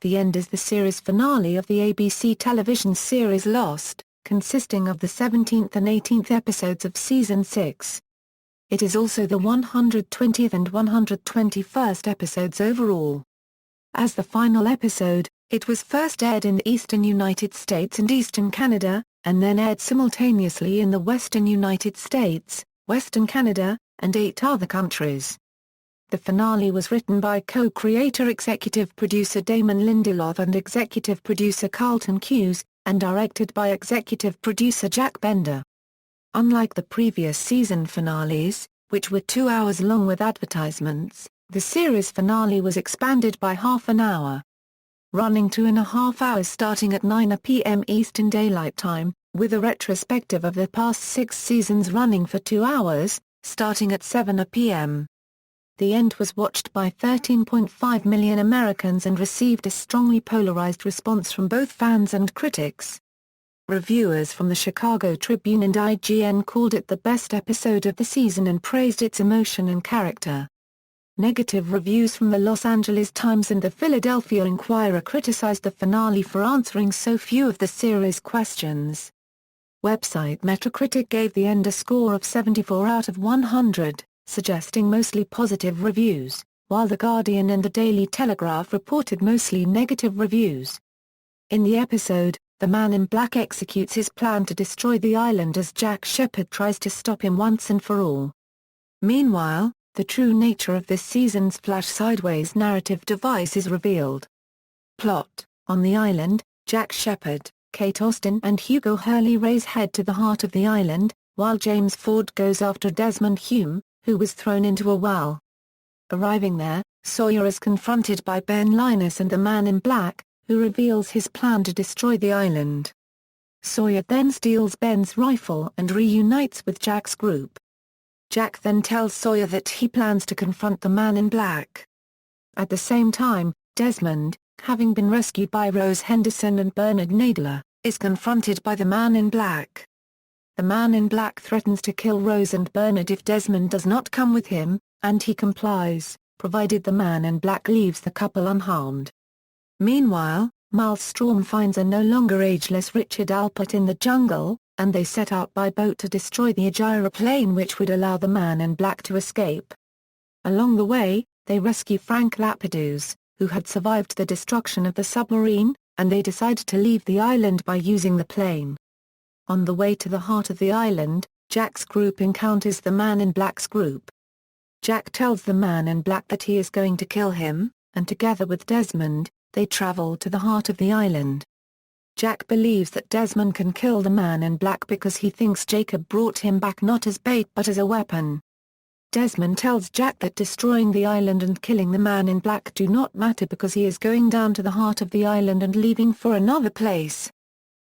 The End is the series finale of the ABC television series Lost, consisting of the 17th and 18th episodes of Season 6. It is also the 120th and 121st episodes overall. As the final episode, it was first aired in the eastern United States and eastern Canada, and then aired simultaneously in the western United States, western Canada, and 8 other countries. The finale was written by co-creator executive producer Damon Lindelof and executive producer Carlton Cuse, and directed by executive producer Jack Bender. Unlike the previous season finales, which were 2 hours long with advertisements, the series finale was expanded by half an hour. Running 2.5 hours starting at 9 p.m. Eastern Daylight Time, with a retrospective of the past 6 seasons running for 2 hours, starting at 7 p.m. The End was watched by 13.5 million Americans and received a strongly polarized response from both fans and critics. Reviewers from the Chicago Tribune and IGN called it the best episode of the season and praised its emotion and character. Negative reviews from the Los Angeles Times and the Philadelphia Inquirer criticized the finale for answering so few of the series' questions. Website Metacritic gave The End a score of 74 out of 100. Suggesting mostly positive reviews, while The Guardian and The Daily Telegraph reported mostly negative reviews. In the episode, the Man in Black executes his plan to destroy the island as Jack Shephard tries to stop him once and for all. Meanwhile, the true nature of this season's Flash Sideways narrative device is revealed. Plot: on the island, Jack Shephard, Kate Austin and Hugo Hurley race head to the heart of the island, while James Ford goes after Desmond Hume, who was thrown into a well. Arriving there, Sawyer is confronted by Ben Linus and the Man in Black, who reveals his plan to destroy the island. Sawyer then steals Ben's rifle and reunites with Jack's group. Jack then tells Sawyer that he plans to confront the Man in Black. At the same time, Desmond, having been rescued by Rose Henderson and Bernard Nadler, is confronted by the Man in Black. The Man in Black threatens to kill Rose and Bernard if Desmond does not come with him, and he complies, provided the Man in Black leaves the couple unharmed. Meanwhile, Maelstrom finds a no longer ageless Richard Alpert in the jungle, and they set out by boat to destroy the gyroplane which would allow the Man in Black to escape. Along the way, they rescue Frank Lapidus, who had survived the destruction of the submarine, and they decide to leave the island by using the plane. On the way to the heart of the island, Jack's group encounters the Man in Black's group. Jack tells the Man in Black that he is going to kill him, and together with Desmond, they travel to the heart of the island. Jack believes that Desmond can kill the Man in Black because he thinks Jacob brought him back not as bait but as a weapon. Desmond tells Jack that destroying the island and killing the Man in Black do not matter because he is going down to the heart of the island and leaving for another place.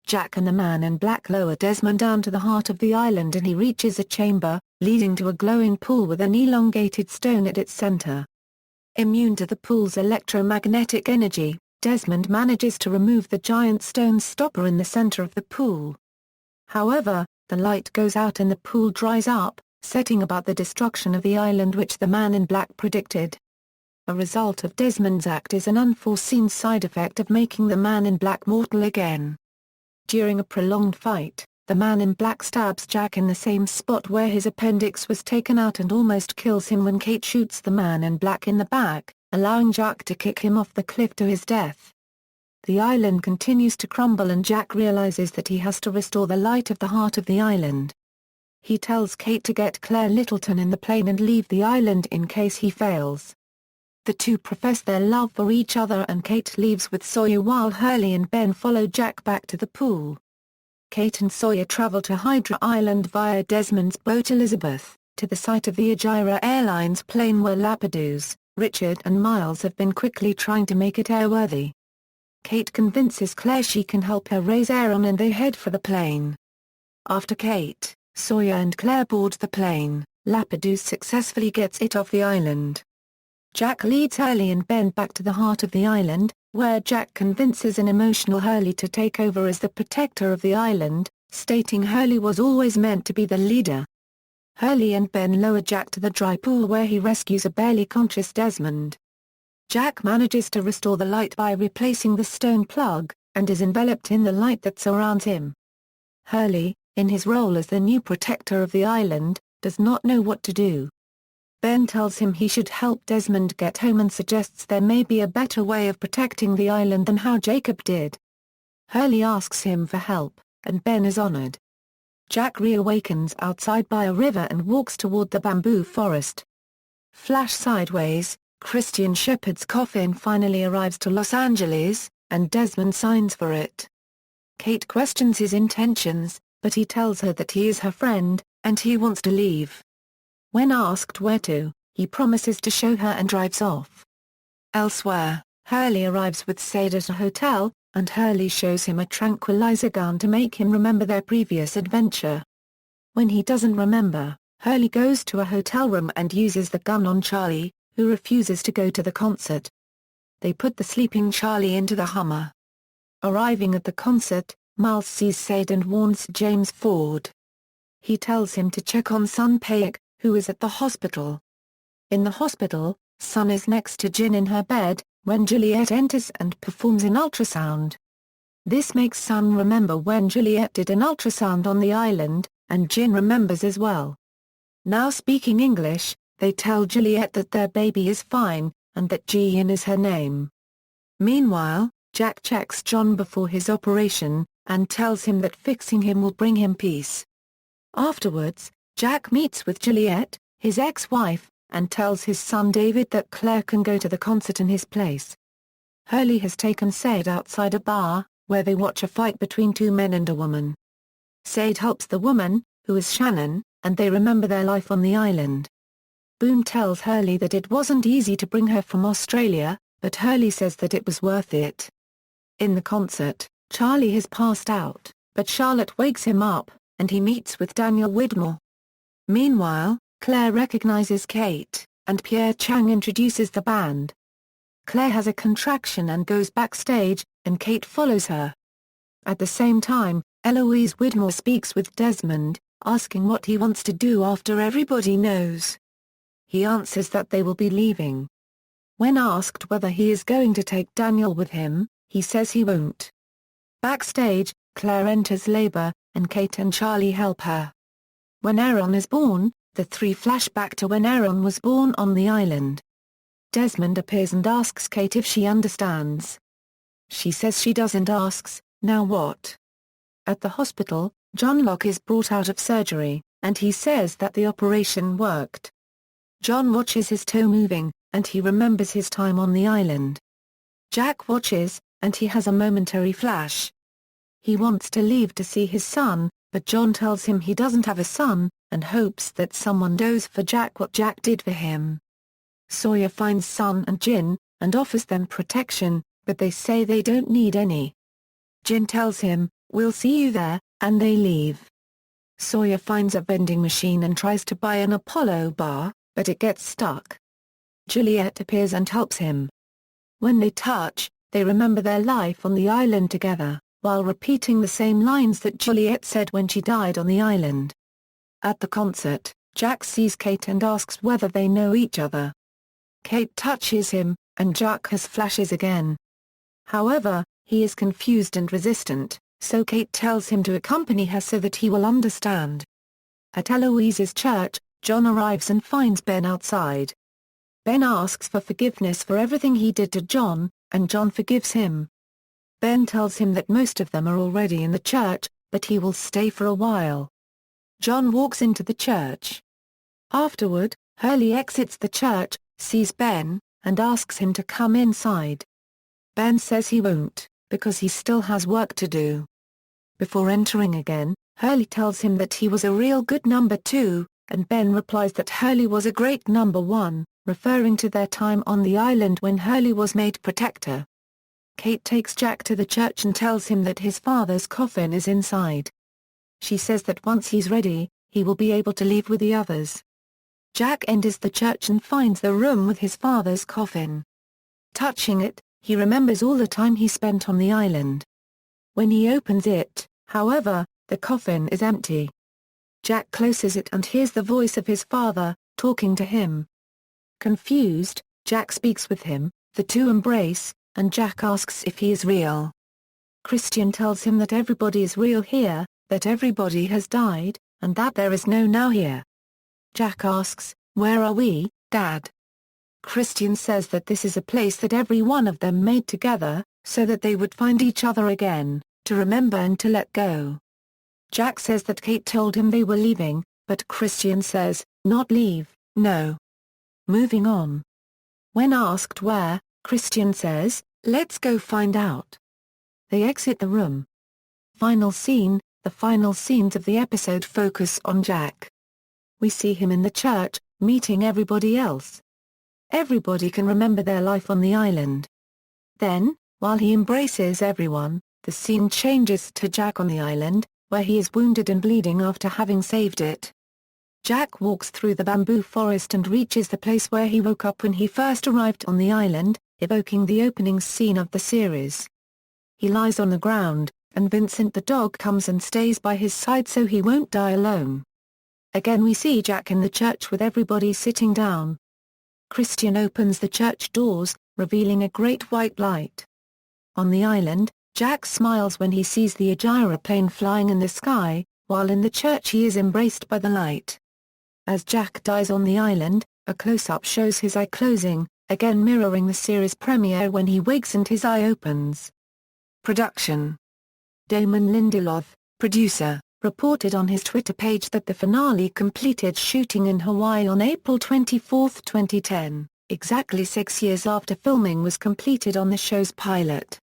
Jack and the Man in Black lower Desmond down to the heart of the island and he reaches a chamber, leading to a glowing pool with an elongated stone at its center. Immune to the pool's electromagnetic energy, Desmond manages to remove the giant stone stopper in the center of the pool. However, the light goes out and the pool dries up, setting about the destruction of the island which the Man in Black predicted. A result of Desmond's act is an unforeseen side effect of making the Man in Black mortal again. During a prolonged fight, the Man in Black stabs Jack in the same spot where his appendix was taken out and almost kills him when Kate shoots the Man in Black in the back, allowing Jack to kick him off the cliff to his death. The island continues to crumble and Jack realizes that he has to restore the light of the heart of the island. He tells Kate to get Claire Littleton in the plane and leave the island in case he fails. The two profess their love for each other and Kate leaves with Sawyer while Hurley and Ben follow Jack back to the pool. Kate and Sawyer travel to Hydra Island via Desmond's boat Elizabeth, to the site of the Agira Airlines plane where Lapidus, Richard and Miles have been quickly trying to make it airworthy. Kate convinces Claire she can help her raise Aaron and they head for the plane. After Kate, Sawyer and Claire board the plane, Lapidus successfully gets it off the island. Jack leads Hurley and Ben back to the heart of the island, where Jack convinces an emotional Hurley to take over as the protector of the island, stating Hurley was always meant to be the leader. Hurley and Ben lower Jack to the dry pool where he rescues a barely conscious Desmond. Jack manages to restore the light by replacing the stone plug, and is enveloped in the light that surrounds him. Hurley, in his role as the new protector of the island, does not know what to do. Ben tells him he should help Desmond get home and suggests there may be a better way of protecting the island than how Jacob did. Hurley asks him for help, and Ben is honored. Jack reawakens outside by a river and walks toward the bamboo forest. Flash sideways, Christian Shepherd's coffin finally arrives to Los Angeles, and Desmond signs for it. Kate questions his intentions, but he tells her that he is her friend, and he wants to leave. When asked where to, he promises to show her and drives off. Elsewhere, Hurley arrives with Sade at a hotel, and Hurley shows him a tranquilizer gun to make him remember their previous adventure. When he doesn't remember, Hurley goes to a hotel room and uses the gun on Charlie, who refuses to go to the concert. They put the sleeping Charlie into the Hummer. Arriving at the concert, Miles sees Sade and warns James Ford. He tells him to check on son Paik, who is at the hospital. In the hospital, Son is next to Jin in her bed, when Juliet enters and performs an ultrasound. This makes Son remember when Juliet did an ultrasound on the island, and Jin remembers as well. Now speaking English, they tell Juliet that their baby is fine, and that Ji-in is her name. Meanwhile, Jack checks John before his operation, and tells him that fixing him will bring him peace. Afterwards, Jack meets with Juliet, his ex-wife, and tells his son David that Claire can go to the concert in his place. Hurley has taken Sade outside a bar, where they watch a fight between two men and a woman. Sade helps the woman, who is Shannon, and they remember their life on the island. Boone tells Hurley that it wasn't easy to bring her from Australia, but Hurley says that it was worth it. In the concert, Charlie has passed out, but Charlotte wakes him up, and he meets with Daniel Widmore. Meanwhile, Claire recognizes Kate, and Pierre Chang introduces the band. Claire has a contraction and goes backstage, and Kate follows her. At the same time, Eloise Widmore speaks with Desmond, asking what he wants to do after everybody knows. He answers that they will be leaving. When asked whether he is going to take Daniel with him, he says he won't. Backstage, Claire enters labor, and Kate and Charlie help her. When Aaron is born, the three flash back to when Aaron was born on the island. Desmond appears and asks Kate if she understands. She says she doesn't. Asks, now what? At the hospital, John Locke is brought out of surgery, and he says that the operation worked. John watches his toe moving, and he remembers his time on the island. Jack watches, and he has a momentary flash. He wants to leave to see his son, but John tells him he doesn't have a son, and hopes that someone does for Jack what Jack did for him. Sawyer finds Son and Jin, and offers them protection, but they say they don't need any. Jin tells him, "We'll see you there," and they leave. Sawyer finds a vending machine and tries to buy an Apollo bar, but it gets stuck. Juliet appears and helps him. When they touch, they remember their life on the island together, while repeating the same lines that Juliet said when she died on the island. At the concert, Jack sees Kate and asks whether they know each other. Kate touches him, and Jack has flashes again. However, he is confused and resistant, so Kate tells him to accompany her so that he will understand. At Eloise's church, John arrives and finds Ben outside. Ben asks for forgiveness for everything he did to John, and John forgives him. Ben tells him that most of them are already in the church, but he will stay for a while. John walks into the church. Afterward, Hurley exits the church, sees Ben, and asks him to come inside. Ben says he won't, because he still has work to do. Before entering again, Hurley tells him that he was a real good number 2, and Ben replies that Hurley was a great number 1, referring to their time on the island when Hurley was made protector. Kate takes Jack to the church and tells him that his father's coffin is inside. She says that once he's ready, he will be able to leave with the others. Jack enters the church and finds the room with his father's coffin. Touching it, he remembers all the time he spent on the island. When he opens it, however, the coffin is empty. Jack closes it and hears the voice of his father, talking to him. Confused, Jack speaks with him, The two embrace, and Jack asks if he is real. Christian tells him that everybody is real here, that everybody has died, and that there is no now here. Jack asks, "Where are we, Dad?" Christian says that this is a place that every one of them made together, so that they would find each other again, to remember and to let go. Jack says that Kate told him they were leaving, but Christian says, "Not leave, no. Moving on." When asked where, Christian says, "Let's go find out." They exit the room. Final scene. The final scenes of the episode focus on Jack. We see him in the church, meeting everybody else. Everybody can remember their life on the island. Then, while he embraces everyone, the scene changes to Jack on the island, where he is wounded and bleeding after having saved it. Jack walks through the bamboo forest and reaches the place where he woke up when he first arrived on the island, evoking the opening scene of the series. He lies on the ground, and Vincent the dog comes and stays by his side so he won't die alone. Again we see Jack in the church with everybody sitting down. Christian opens the church doors, revealing a great white light. On the island, Jack smiles when he sees the gyroplane flying in the sky, while in the church he is embraced by the light. As Jack dies on the island, a close-up shows his eye closing, again mirroring the series premiere when he wakes and his eye opens. Production. Damon Lindelof, producer, reported on his Twitter page that the finale completed shooting in Hawaii on April 24, 2010, exactly 6 years after filming was completed on the show's pilot.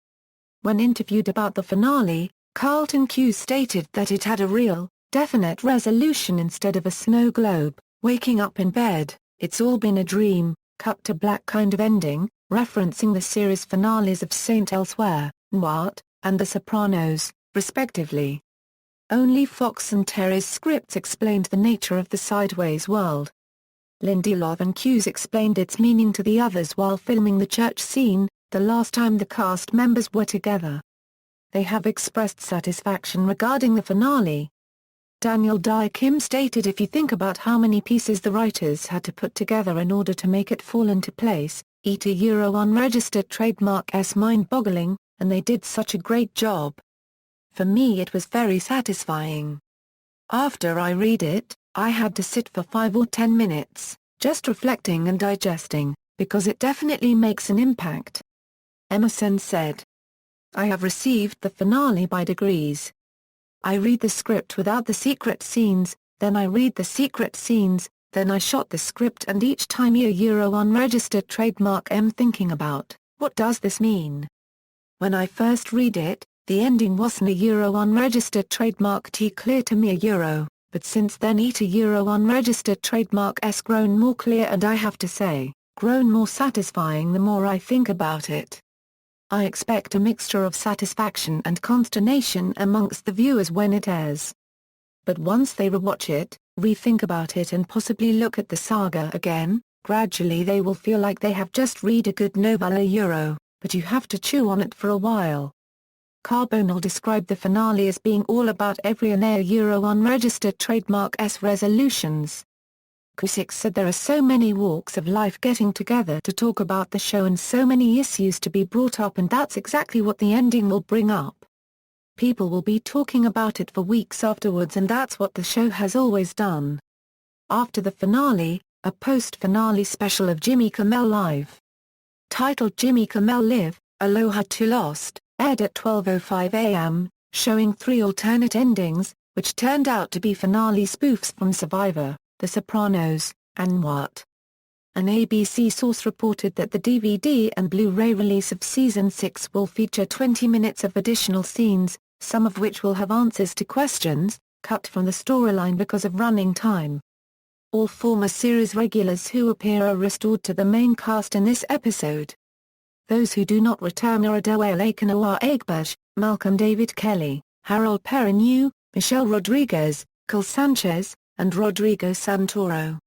When interviewed about the finale, Carlton Cuse stated that it had a real, definite resolution instead of a snow globe, waking up in bed, "It's all been a dream, cut to black" kind of ending, referencing the series finales of Saint Elsewhere, What, and The Sopranos, respectively. Only Fox and Terry's scripts explained the nature of the sideways world. Lindelof and Cuse explained its meaning to the others while filming the church scene, the last time the cast members were together. They have expressed satisfaction regarding the finale. Daniel Dye Kim stated, "If you think about how many pieces the writers had to put together in order to make it fall into place, ETA unregistered trademark is mind-boggling, and they did such a great job. For me it was very satisfying. After I read it, I had to sit for 5 or 10 minutes, just reflecting and digesting, because it definitely makes an impact." Emerson said, "I have received the finale by degrees. I read the script without the secret scenes, then I read the secret scenes, then I shot the script, and each time unregistered trademark I'm thinking about, what does this mean? When I first read it, the ending wasn't unregistered trademark clear to me but since then unregistered trademark s grown more clear and I have to say, grown more satisfying the more I think about it. I expect a mixture of satisfaction and consternation amongst the viewers when it airs. But once they rewatch it, rethink about it and possibly look at the saga again, gradually they will feel like they have just read a good novella but you have to chew on it for a while." Carbonell described the finale as being all about every unregistered trademark s resolutions. Cusick said, "There are so many walks of life getting together to talk about the show and so many issues to be brought up, and that's exactly what the ending will bring up. People will be talking about it for weeks afterwards, and that's what the show has always done." After the finale, a post-finale special of Jimmy Kimmel Live, titled Jimmy Kimmel Live, Aloha to Lost, aired at 12:05 a.m., showing 3 alternate endings, which turned out to be finale spoofs from Survivor, The Sopranos, and What. An ABC source reported that the DVD and Blu-ray release of Season 6 will feature 20 minutes of additional scenes, some of which will have answers to questions, cut from the storyline because of running time. All former series regulars who appear are restored to the main cast in this episode. Those who do not return are Adewale Akinoa Egbush, Malcolm David Kelly, Harold Perrineau, Michelle Rodriguez, Cole Sanchez, and Rodrigo Santoro.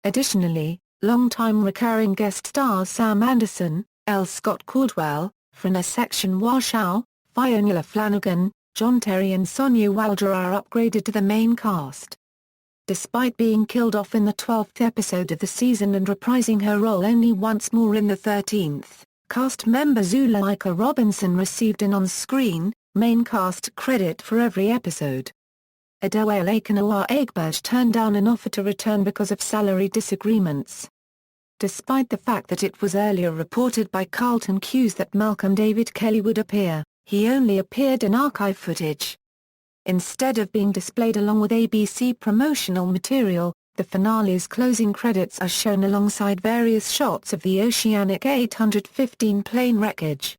Additionally, longtime recurring guest stars Sam Anderson, L. Scott Caldwell, Frina Section Warshau, Fionnuala Flanagan, John Terry and Sonia Wilder are upgraded to the main cast. Despite being killed off in the 12th episode of the season and reprising her role only once more in the 13th, Cast member Zuleika Robinson received an on-screen, main cast credit for every episode. Adewale Kanoa Egbert turned down an offer to return because of salary disagreements. Despite the fact that it was earlier reported by Carlton Cuse that Malcolm David Kelly would appear, he only appeared in archive footage. Instead of being displayed along with ABC promotional material, the finale's closing credits are shown alongside various shots of the Oceanic 815 plane wreckage.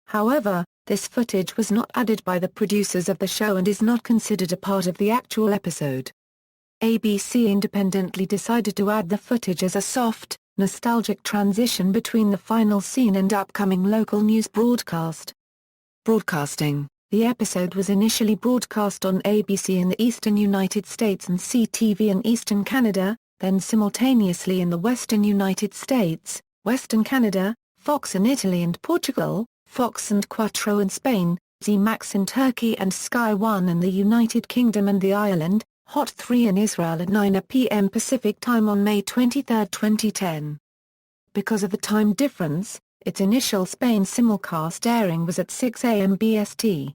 However, this footage was not added by the producers of the show and is not considered a part of the actual episode. ABC independently decided to add the footage as a soft, nostalgic transition between the final scene and upcoming local news broadcast. Broadcasting. The episode was initially broadcast on ABC in the eastern United States and CTV in eastern Canada, then simultaneously in the western United States, western Canada, Fox in Italy and Portugal, Fox and Quattro in Spain, Z-Max in Turkey and Sky One in the United Kingdom and the Ireland, Hot 3 in Israel at 9 p.m. Pacific Time on May 23, 2010. Because of the time difference, its initial Spain simulcast airing was at 6 a.m. BST.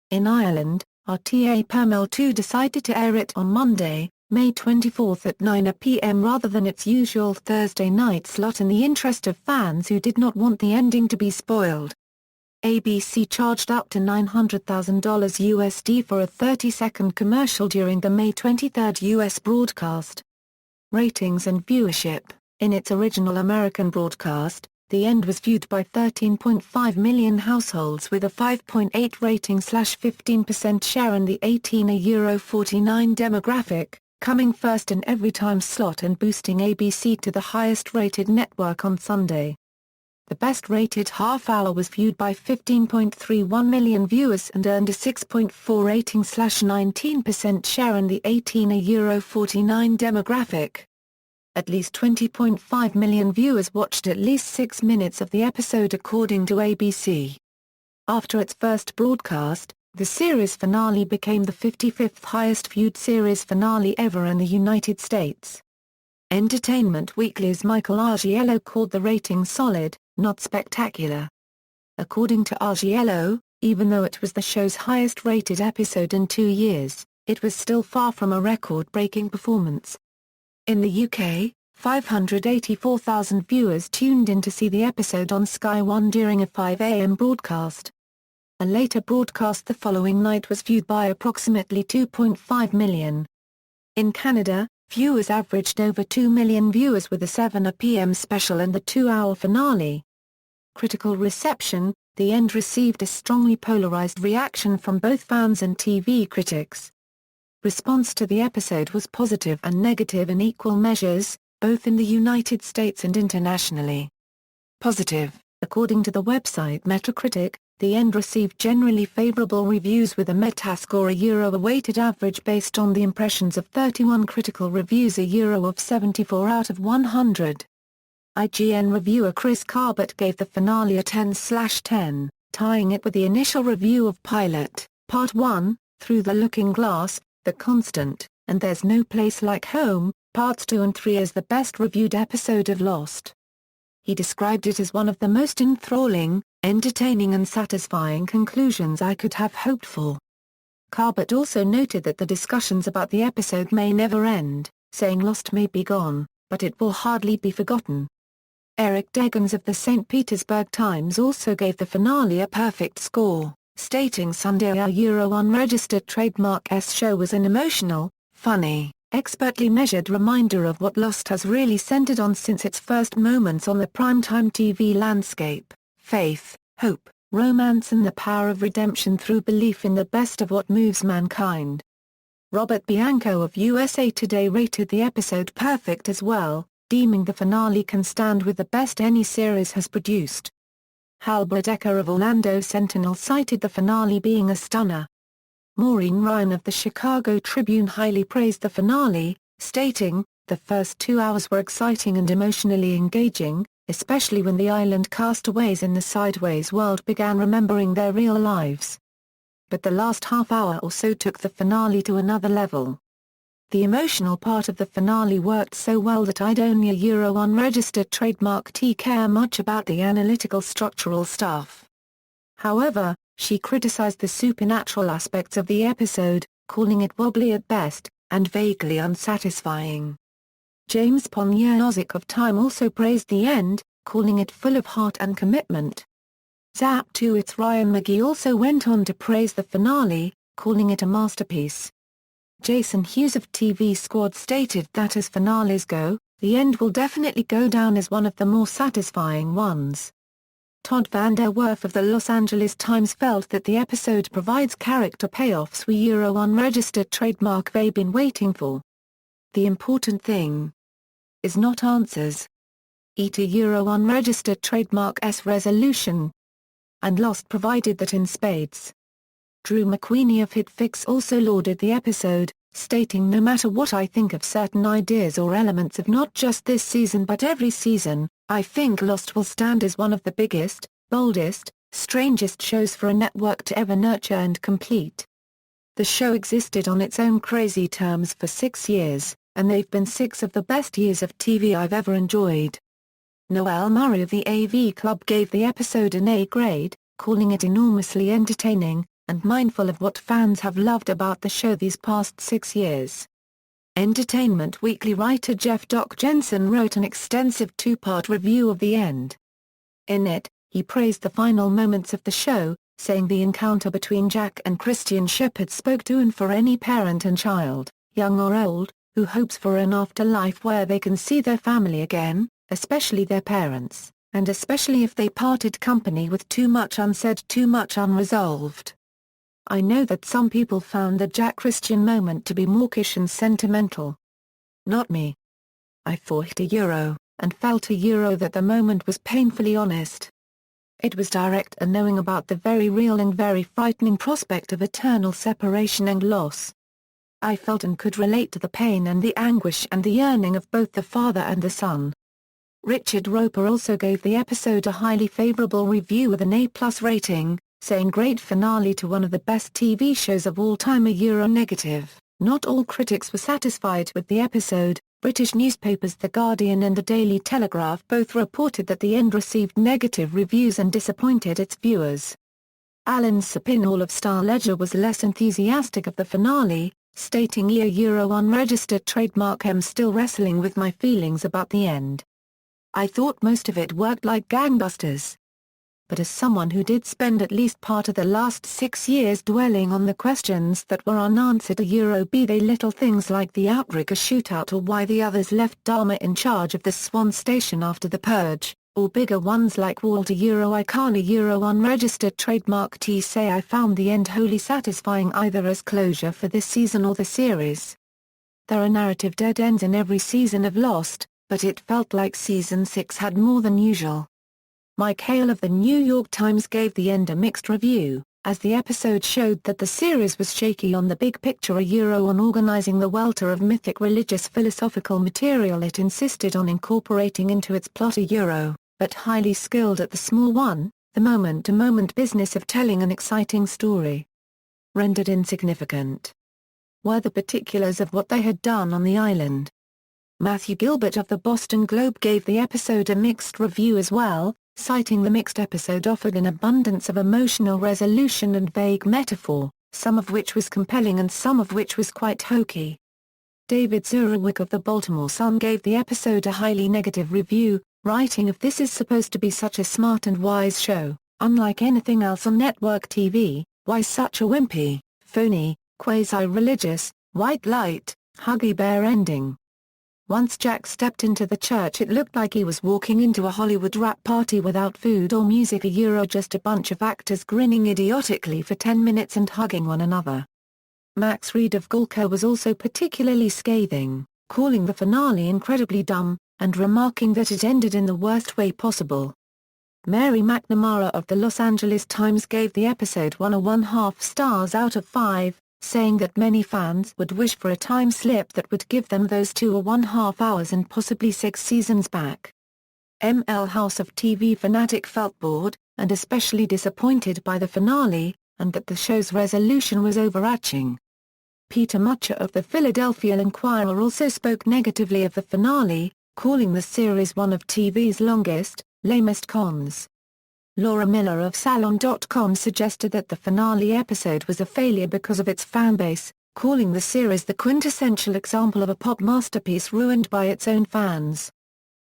In Ireland, RTA Permel 2 decided to air it on Monday, May 24 at 9 p.m. rather than its usual Thursday night slot in the interest of fans who did not want the ending to be spoiled. ABC charged up to $900,000 USD for a 30-second commercial during the May 23 U.S. broadcast. Ratings and viewership. In its original American broadcast, The End was viewed by 13.5 million households with a 5.8 rating/15% share in the 18-49 demographic, coming first in every time slot and boosting ABC to the highest-rated network on Sunday. The best-rated half-hour was viewed by 15.31 million viewers and earned a 6.4 rating/19% share in the 18-49 demographic. At least 20.5 million viewers watched at least 6 minutes of the episode according to ABC. After its first broadcast, the series finale became the 55th highest-viewed series finale ever in the United States. Entertainment Weekly's Michael Argiello called the rating solid, not spectacular. According to Argiello, even though it was the show's highest-rated episode in 2 years, it was still far from a record-breaking performance. In the UK, 584,000 viewers tuned in to see the episode on Sky One during a 5 a.m. broadcast. A later broadcast the following night was viewed by approximately 2.5 million. In Canada, viewers averaged over 2 million viewers with the 7 p.m. special and the 2-hour finale. Critical reception. The End received a strongly polarized reaction from both fans and TV critics. Response to the episode was positive and negative in equal measures, both in the United States and internationally. Positive. According to the website Metacritic, The End received generally favorable reviews with a Metascore a weighted average based on the impressions of 31 critical reviews of 74 out of 100. IGN reviewer Chris Carbett gave the finale a 10/10, tying it with the initial review of Pilot, Part 1, Through the Looking Glass, The Constant, and There's No Place Like Home, Parts 2 and 3 as the best-reviewed episode of Lost. He described it as one of the most enthralling, entertaining and satisfying conclusions I could have hoped for. Carbett also noted that the discussions about the episode may never end, saying Lost may be gone, but it will hardly be forgotten. Eric Deggans of the St. Petersburg Times also gave the finale a perfect score, stating Sunday our unregistered trademark show was an emotional, funny, expertly measured reminder of what Lost has really centered on since its first moments on the primetime TV landscape: faith, hope, romance and the power of redemption through belief in the best of what moves mankind. Robert Bianco of USA Today rated the episode perfect as well, deeming the finale can stand with the best any series has produced. Hal Bodecker of Orlando Sentinel cited the finale being a stunner. Maureen Ryan of the Chicago Tribune highly praised the finale, stating, "The first 2 hours were exciting and emotionally engaging, especially when the island castaways in the Sideways world began remembering their real lives. But the last half hour or so took the finale to another level." The emotional part of the finale worked so well that I'd only a Euro unregistered trademark T care much about the analytical structural stuff. However, she criticized the supernatural aspects of the episode, calling it wobbly at best, and vaguely unsatisfying. James Ponyazic of Time also praised the end, calling it full of heart and commitment. Zap 2's Ryan McGee also went on to praise the finale, calling it a masterpiece. Jason Hughes of TV Squad stated that as finales go, the end will definitely go down as one of the more satisfying ones. Todd Van Der Werf of the Los Angeles Times felt that the episode provides character payoffs we Euro unregistered trademark they've been waiting for. The important thing is not answers. Eat a Euro unregistered trademark's resolution. And Lost provided that in spades. Drew McWeeny of HitFix also lauded the episode, stating no matter what I think of certain ideas or elements of not just this season but every season, I think Lost will stand as one of the biggest, boldest, strangest shows for a network to ever nurture and complete. The show existed on its own crazy terms for 6 years, and they've been 6 of the best years of TV I've ever enjoyed. Noel Murray of the AV Club gave the episode an A grade, calling it enormously entertaining, and mindful of what fans have loved about the show these past 6 years. Entertainment Weekly writer Jeff Doc Jensen wrote an extensive 2-part review of the end. In it, he praised the final moments of the show, saying the encounter between Jack and Christian Shepherd spoke to and for any parent and child, young or old, who hopes for an afterlife where they can see their family again, especially their parents, and especially if they parted company with too much unsaid, too much unresolved. I know that some people found the Jack-Christian moment to be mawkish and sentimental. Not me. I thought a Euro, and felt a Euro that the moment was painfully honest. It was direct and knowing about the very real and very frightening prospect of eternal separation and loss. I felt and could relate to the pain and the anguish and the yearning of both the father and the son. Richard Roper also gave the episode a highly favorable review with an A+ rating, saying great finale to one of the best TV shows of all time. A Euro negative. Not all critics were satisfied with the episode. British newspapers The Guardian and the Daily Telegraph both reported that the end received negative reviews and disappointed its viewers. Alan Sapinall of Star Ledger was less enthusiastic of the finale, stating a Euro unregistered trademark. I'm still wrestling with my feelings about the end. I thought most of it worked like gangbusters. But as someone who did spend at least part of the last 6 years dwelling on the questions that were unanswered, a Euro, be they little things like the outrigger shootout or why the others left Dharma in charge of the Swan Station after the purge, or bigger ones like Walter Euro, I can't a Euro unregistered trademark T say I found the end wholly satisfying either as closure for this season or the series. There are narrative dead ends in every season of Lost, but it felt like season 6 had more than usual. Mike Hale of the New York Times gave the end a mixed review, as the episode showed that the series was shaky on the big picture, a Euro on organizing the welter of mythic religious philosophical material it insisted on incorporating into its plot, a Euro, but highly skilled at the small one, the moment-to-moment business of telling an exciting story. Rendered insignificant were the particulars of what they had done on the island. Matthew Gilbert of the Boston Globe gave the episode a mixed review as well, citing the mixed episode offered an abundance of emotional resolution and vague metaphor, some of which was compelling and some of which was quite hokey. David Zurawik of the Baltimore Sun gave the episode a highly negative review, writing, if this is supposed to be such a smart and wise show, unlike anything else on network TV, why such a wimpy, phony, quasi-religious, white light, huggy bear ending? Once Jack stepped into the church it looked like he was walking into a Hollywood rap party without food or music, a Euro just a bunch of actors grinning idiotically for 10 minutes and hugging one another. Max Reed of Gawker was also particularly scathing, calling the finale incredibly dumb, and remarking that it ended in the worst way possible. Mary McNamara of the Los Angeles Times gave the episode 1.5 stars out of 5, saying that many fans would wish for a time slip that would give them those 2.5 hours and possibly 6 seasons back. M.L. House of TV fanatic felt bored, and especially disappointed by the finale, and that the show's resolution was overarching. Peter Mucha of the Philadelphia Inquirer also spoke negatively of the finale, calling the series one of TV's longest, lamest cons. Laura Miller of Salon.com suggested that the finale episode was a failure because of its fanbase, calling the series the quintessential example of a pop masterpiece ruined by its own fans.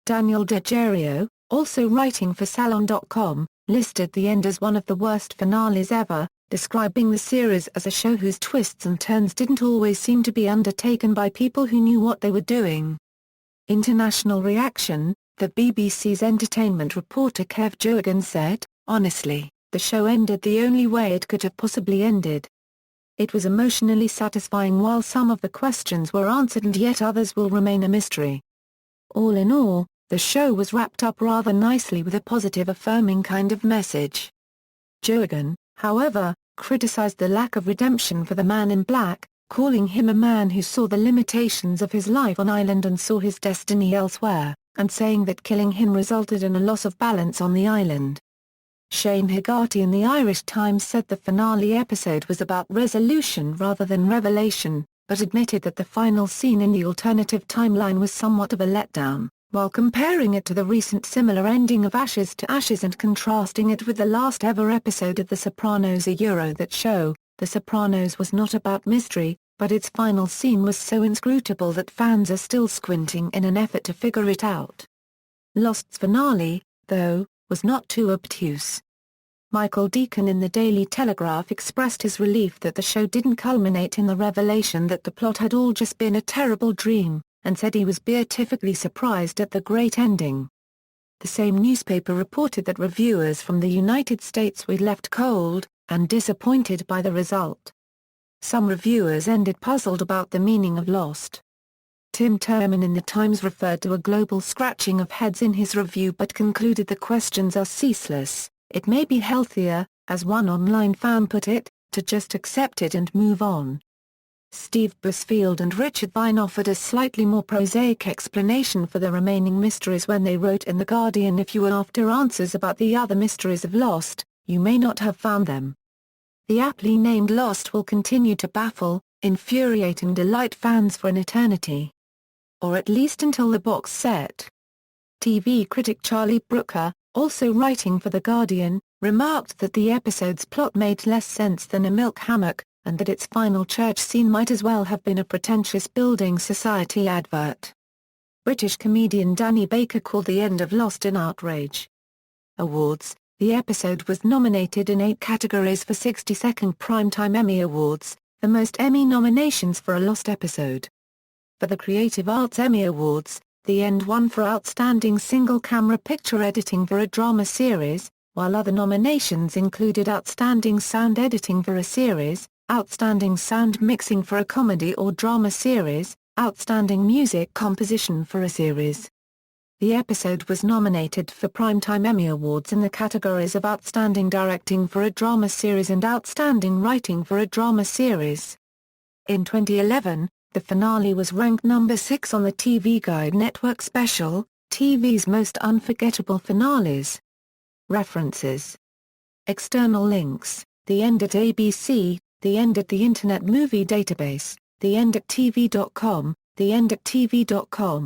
Daniel DeGerio, also writing for Salon.com, listed the end as one of the worst finales ever, describing the series as a show whose twists and turns didn't always seem to be undertaken by people who knew what they were doing. International reaction: the BBC's entertainment reporter Kev Jurgen said, "Honestly, the show ended the only way it could have possibly ended. It was emotionally satisfying while some of the questions were answered and yet others will remain a mystery. All in all, the show was wrapped up rather nicely with a positive affirming kind of message." Jurgen, however, criticized the lack of redemption for the Man in Black, calling him a man who saw the limitations of his life on island and saw his destiny elsewhere, and saying that killing him resulted in a loss of balance on the island. Shane Hegarty in the Irish Times said the finale episode was about resolution rather than revelation, but admitted that the final scene in the alternative timeline was somewhat of a letdown, while comparing it to the recent similar ending of Ashes to Ashes and contrasting it with the last ever episode of The Sopranos. That show, The Sopranos, was not about mystery, but its final scene was so inscrutable that fans are still squinting in an effort to figure it out. Lost's finale, though, was not too obtuse. Michael Deacon in the Daily Telegraph expressed his relief that the show didn't culminate in the revelation that the plot had all just been a terrible dream, and said he was beatifically surprised at the great ending. The same newspaper reported that reviewers from the United States were left cold and disappointed by the result. Some reviewers ended puzzled about the meaning of Lost. Tim Turman in The Times referred to a global scratching of heads in his review but concluded the questions are ceaseless. It may be healthier, as one online fan put it, to just accept it and move on. Steve Busfield and Richard Vine offered a slightly more prosaic explanation for the remaining mysteries when they wrote in The Guardian, "If you were after answers about the other mysteries of Lost, you may not have found them. The aptly named Lost will continue to baffle, infuriate and delight fans for an eternity. Or at least until the box set." TV critic Charlie Brooker, also writing for The Guardian, remarked that the episode's plot made less sense than a milk hammock, and that its final church scene might as well have been a pretentious building society advert. British comedian Danny Baker called the end of Lost an outrage. Awards: the episode was nominated in 8 categories for 62nd Primetime Emmy Awards, the most Emmy nominations for a Lost episode. For the Creative Arts Emmy Awards, the end won for Outstanding Single-Camera Picture Editing for a Drama Series, while other nominations included Outstanding Sound Editing for a Series, Outstanding Sound Mixing for a Comedy or Drama Series, Outstanding Music Composition for a Series. The episode was nominated for Primetime Emmy Awards in the categories of Outstanding Directing for a Drama Series and Outstanding Writing for a Drama Series. In 2011, the finale was ranked number 6 on the TV Guide Network special, TV's Most Unforgettable Finales. References. External links: The End at ABC, The End at the Internet Movie Database, The End at TV.com, The End at TV.com.